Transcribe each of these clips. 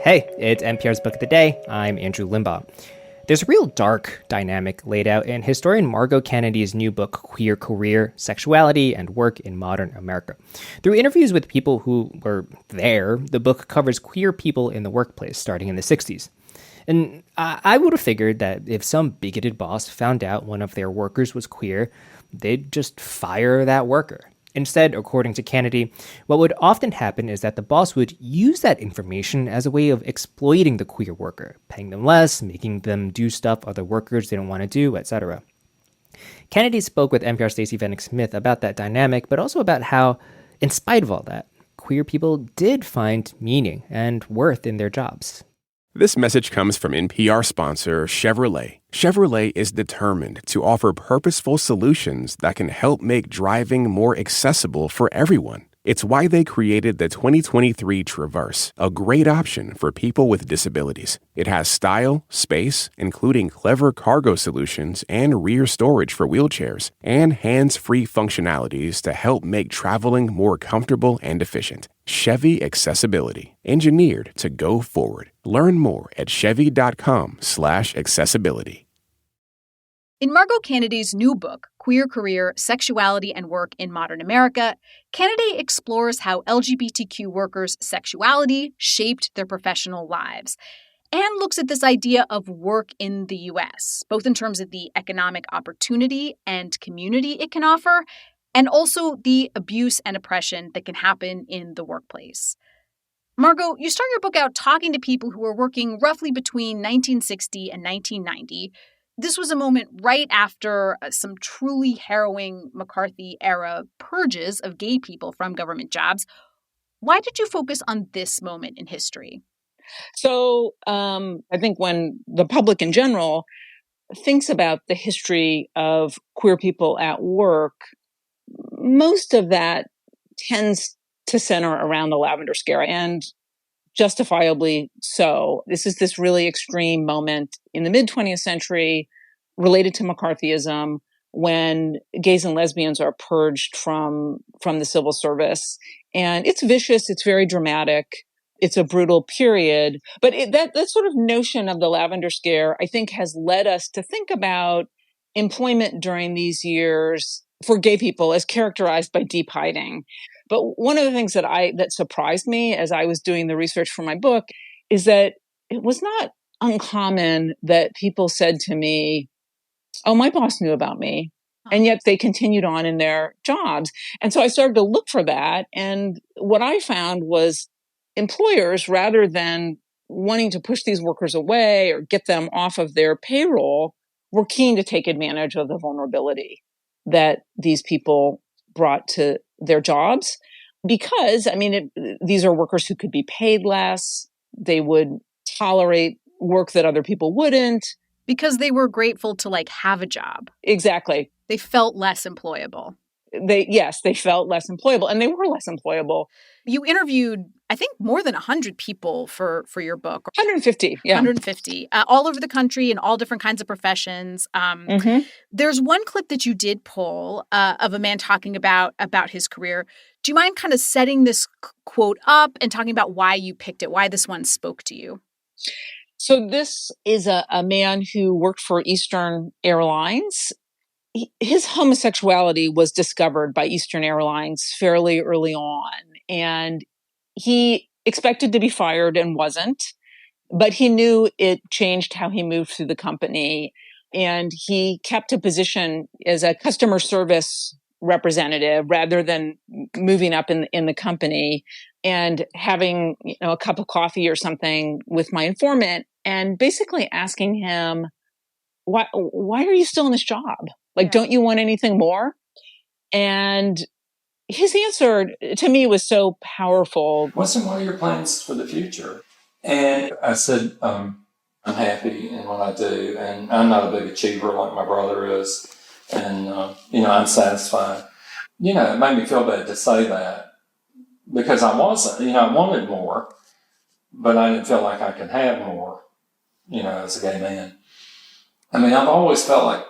Hey, it's NPR's Book of the Day. I'm Andrew Limbaugh. There's a real dark dynamic laid out in historian Margot Canaday's new book, Queer Career, Sexuality and Work in Modern America. Through interviews with people who were there, the book covers queer people in the workplace starting in the 60s. And I would have figured that if some bigoted boss found out one of their workers was queer, they'd just fire that worker. Instead, according to Canaday, what would often happen is that the boss would use that information as a way of exploiting the queer worker, paying them less, making them do stuff other workers didn't want to do, etc. Canaday spoke with NPR Stacey Vanek Smith about that dynamic, but also about how, in spite of all that, queer people did find meaning and worth in their jobs. This message comes from NPR sponsor Chevrolet. Chevrolet is determined to offer purposeful solutions that can help make driving more accessible for everyone. It's why they created the 2023 Traverse, a great option for people with disabilities. It has style, space, including clever cargo solutions and rear storage for wheelchairs, and hands-free functionalities to help make traveling more comfortable and efficient. Chevy Accessibility, engineered to go forward. Learn more at chevy.com/accessibility. In Margot Canaday's new book, Queer Career, Sexuality and Work in Modern America, Canaday explores how LGBTQ workers' sexuality shaped their professional lives and looks at this idea of work in the U.S., both in terms of the economic opportunity and community it can offer, and also the abuse and oppression that can happen in the workplace. Margot, you start your book out talking to people who were working roughly between 1960 and 1990. This was a moment right after some truly harrowing McCarthy-era purges of gay people from government jobs. Why did you focus on this moment in history? So I think when the public in general thinks about the history of queer people at work, most of that tends to center around the Lavender Scare, and justifiably so. This is this really extreme moment in the mid-20th century related to McCarthyism when gays and lesbians are purged from the civil service. And it's vicious. It's very dramatic. It's a brutal period. But that sort of notion of the Lavender Scare, I think, has led us to think about employment during these years for gay people as characterized by deep hiding. But one of the things that surprised me as I was doing the research for my book is that it was not uncommon that people said to me, "Oh, my boss knew about me." And yet they continued on in their jobs. And so I started to look for that. And what I found was employers, rather than wanting to push these workers away or get them off of their payroll, were keen to take advantage of the vulnerability that these people brought to their jobs. Because, these are workers who could be paid less. They would tolerate work that other people wouldn't. Because they were grateful to, have a job. Exactly. They felt less employable. They felt less employable, and they were less employable. You interviewed, I think, more than 100 people for your book. 150, yeah. 150, all over the country in all different kinds of professions. There's one clip that you did pull of a man talking about his career. Do you mind kind of setting this quote up and talking about why you picked it, why this one spoke to you? So this is a man who worked for Eastern Airlines. His homosexuality was discovered by Eastern Airlines fairly early on, and he expected to be fired and wasn't, but he knew it changed how he moved through the company, and he kept a position as a customer service representative rather than moving up in the company and having a cup of coffee or something with my informant and basically asking him, why are you still in this job? Don't you want anything more? And his answer to me was so powerful. What are your plans for the future? And I said, I'm happy in what I do, and I'm not a big achiever like my brother is, and, I'm satisfied. It made me feel bad to say that because I wasn't, I wanted more, but I didn't feel like I could have more, as a gay man. I've always felt like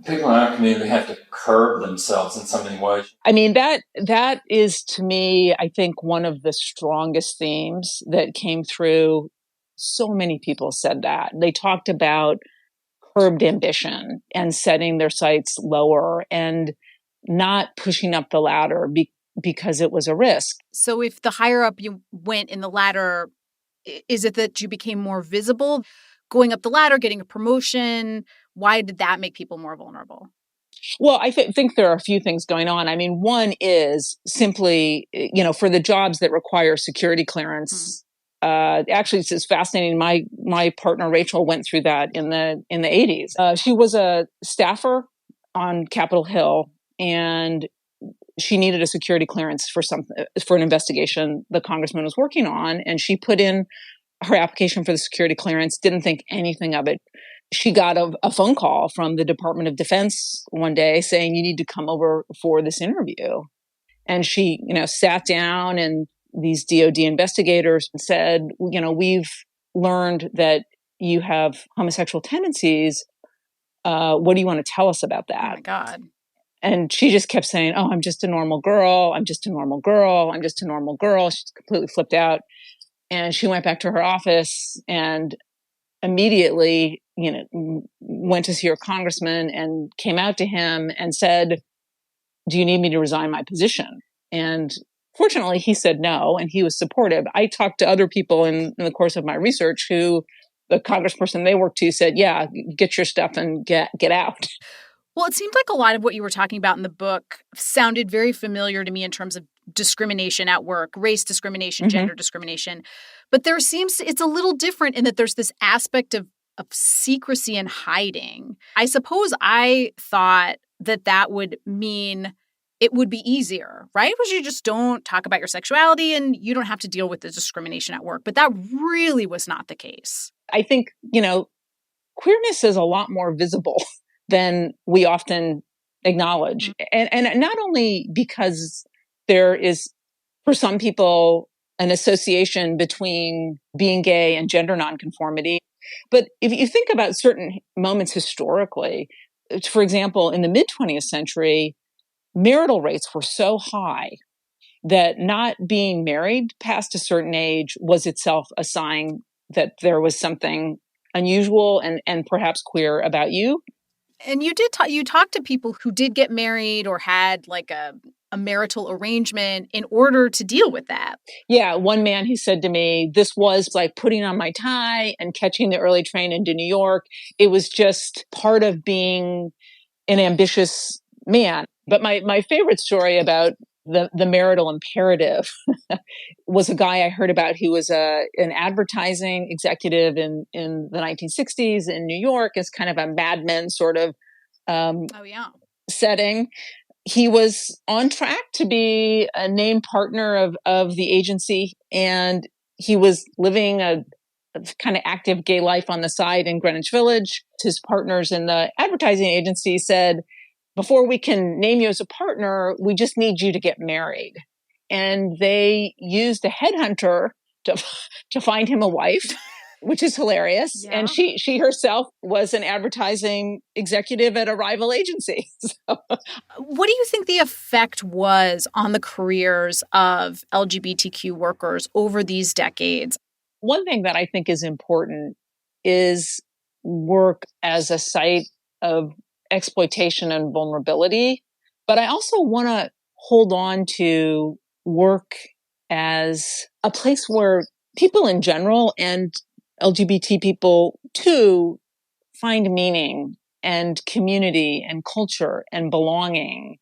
people in our community have to curb themselves in so many ways. I mean, that is, to me, I think, one of the strongest themes that came through. So many people said that. They talked about curbed ambition and setting their sights lower and not pushing up the ladder because it was a risk. So if the higher up you went in the ladder, is it that you became more visible? Going up the ladder, getting a promotion, why did that make people more vulnerable? Well, I think there are a few things going on. I mean, one is simply, for the jobs that require security clearance. Actually, it's fascinating. My partner Rachel went through that in the 80s. She was a staffer on Capitol Hill, and she needed a security clearance for an investigation the congressman was working on, and she put in her application for the security clearance. Didn't think anything of it. She got a phone call from the Department of Defense one day saying, you need to come over for this interview. And she, sat down, and these DOD investigators said, we've learned that you have homosexual tendencies. What do you want to tell us about that? Oh my God. And she just kept saying, oh, I'm just a normal girl. I'm just a normal girl. I'm just a normal girl. She's completely flipped out. And she went back to her office and immediately, went to see her congressman and came out to him and said, do you need me to resign my position? And fortunately, he said no, and he was supportive. I talked to other people in the course of my research who the congressperson they worked to said, yeah, get your stuff and get out. Well, it seemed like a lot of what you were talking about in the book sounded very familiar to me in terms of discrimination at work, race discrimination, gender discrimination. But it's a little different in that there's this aspect of secrecy and hiding. I suppose I thought that would mean it would be easier, right? Because you just don't talk about your sexuality and you don't have to deal with the discrimination at work. But that really was not the case. I think, queerness is a lot more visible than we often acknowledge. And not only because there is, for some people, an association between being gay and gender nonconformity, but if you think about certain moments historically, for example, in the mid-20th century, marital rates were so high that not being married past a certain age was itself a sign that there was something unusual and perhaps queer about you. And you talked to people who did get married or had like a marital arrangement in order to deal with that. Yeah. One man, he said to me, this was like putting on my tie and catching the early train into New York. It was just part of being an ambitious man. But my favorite story about the marital imperative was a guy I heard about who was an advertising executive in the 1960s in New York as kind of a Mad Men sort of setting. He was on track to be a named partner of the agency, and he was living a kind of active gay life on the side in Greenwich Village. His partners in the advertising agency said, before we can name you as a partner, we just need you to get married. And they used a headhunter to find him a wife, which is hilarious. Yeah. And she herself was an advertising executive at a rival agency. So. What do you think the effect was on the careers of LGBTQ workers over these decades? One thing that I think is important is work as a site of exploitation and vulnerability. But I also want to hold on to work as a place where people in general and LGBT people too find meaning and community and culture and belonging.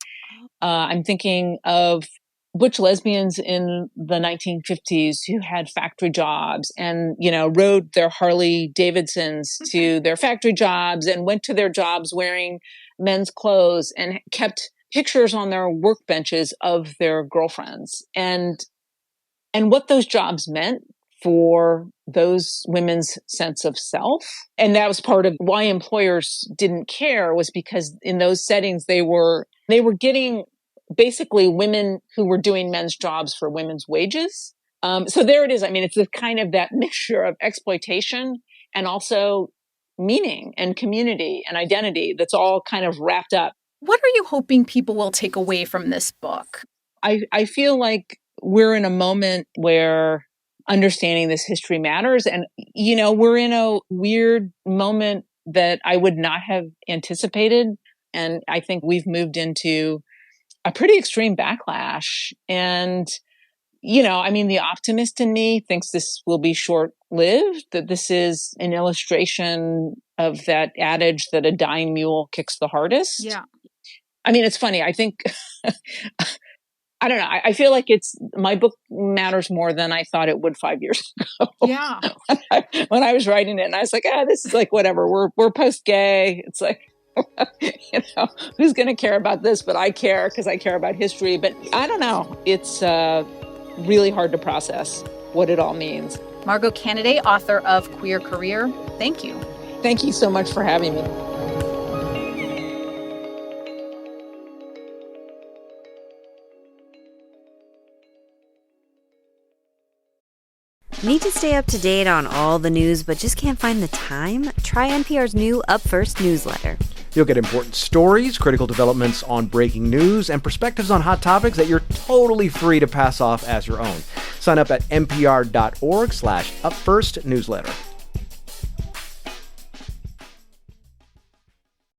I'm thinking of butch lesbians in the 1950s who had factory jobs and, rode their Harley Davidsons to their factory jobs and went to their jobs wearing men's clothes and kept pictures on their workbenches of their girlfriends and what those jobs meant for those women's sense of self. And that was part of why employers didn't care, was because in those settings, they were getting basically women who were doing men's jobs for women's wages. So there it is. I mean, it's the kind of that mixture of exploitation and also meaning and community and identity that's all kind of wrapped up. What are you hoping people will take away from this book? I feel like we're in a moment where understanding this history matters. And, we're in a weird moment that I would not have anticipated. And I think we've moved into a pretty extreme backlash. And, the optimist in me thinks this will be short-lived, that this is an illustration of that adage that a dying mule kicks the hardest. Yeah. It's funny. I think, I don't know. I feel like my book matters more than I thought it would 5 years ago. Yeah. when I was writing it, and I was like, this is like, whatever. We're post-gay. It's like, who's going to care about this? But I care because I care about history. But I don't know. It's really hard to process what it all means. Margot Canaday, author of Queer Career. Thank you. Thank you so much for having me. Need to stay up to date on all the news but just can't find the time? Try NPR's new Up First newsletter. You'll get important stories, critical developments on breaking news, and perspectives on hot topics that you're totally free to pass off as your own. Sign up at npr.org/upfirstnewsletter.